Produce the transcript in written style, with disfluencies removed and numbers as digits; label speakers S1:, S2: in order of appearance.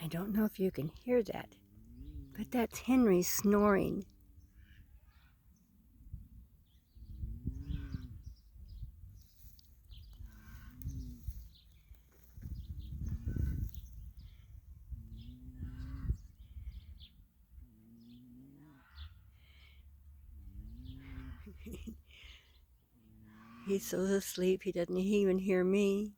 S1: I don't know if you can hear that, but that's Henry snoring. He's so asleep he doesn't even hear me.